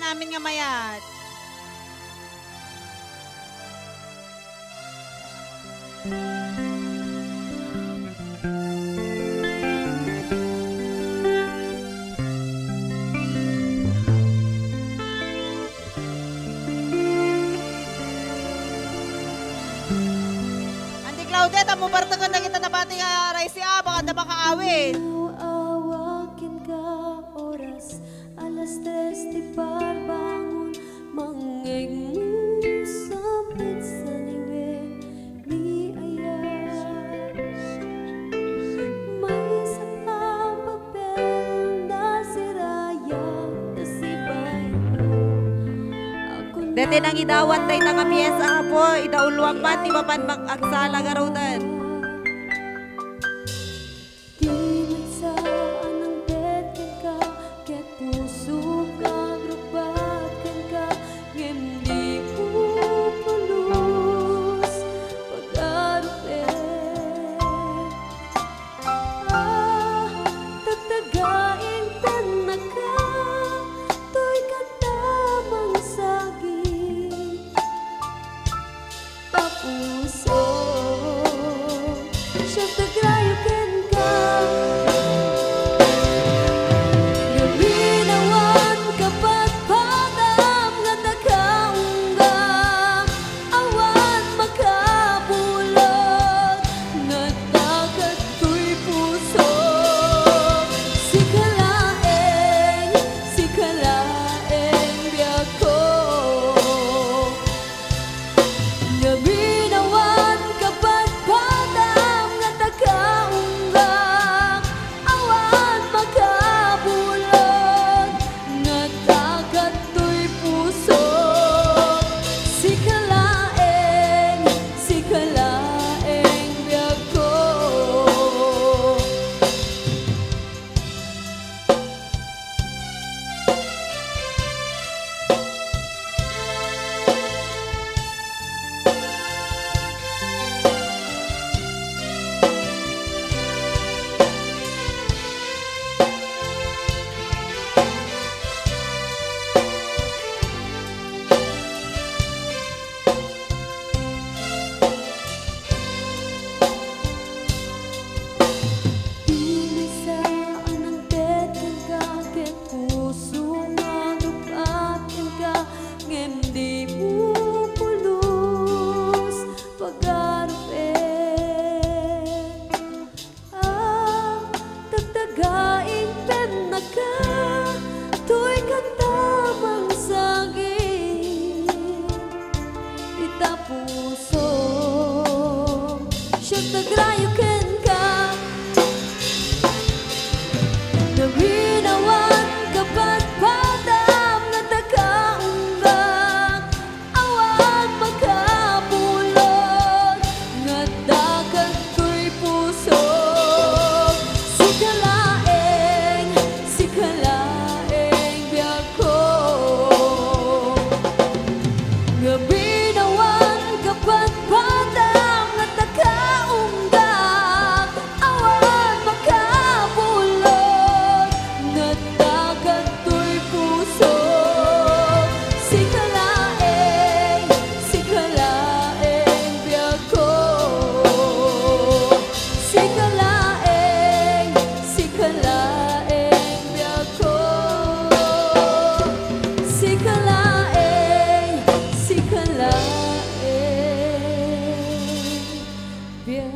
namin nga mayat. Andi Claudette, amo bartagan na kita nabati nga Raisi baka na makaawin. Awakin ka oras, alas 3 di parbangon, mangeng mo sapit sa liwin ni ayat. May isa pang papel na siraya, kasibay ako na. Dati nang idawat tayo nga piyesa po, idauluang man, di ba pan mag-agsala garutan. Di may saan ang betken ka, ket puso kang rubatken ka, ngem di mo pulus pag-arupen. Tatagain na ka, to'y katamang saging. Tapuso siya tagrayukin ka. Gabinawan kapag padam nga nakaungga, awan makabulog nga dagat ko'y puso. Si kalaeng biyak ko. Gabinawan kapag padam nga nakaungga, awan makabulog nga dagat to'y puso. Si kalaeng biyak ko. Di may saan ang betken ka, ket puso nga rubatken ka, ngem di mo pulus pag-arupen. Tagtagaing na ka, to'y katamang saging. Ita puso siya tagrayukin ka. Gabinawan kapag padam nga nakaungga, awan makabulog nga dagat ko'y puso. Si kalaeng biyak ko. Gabinawan kapag padam nga nakaungga, awan makabulog nga dagat to'y puso. Si kalaeng biyak ko. Si kalaeng biyak ko. Si kalaeng biyak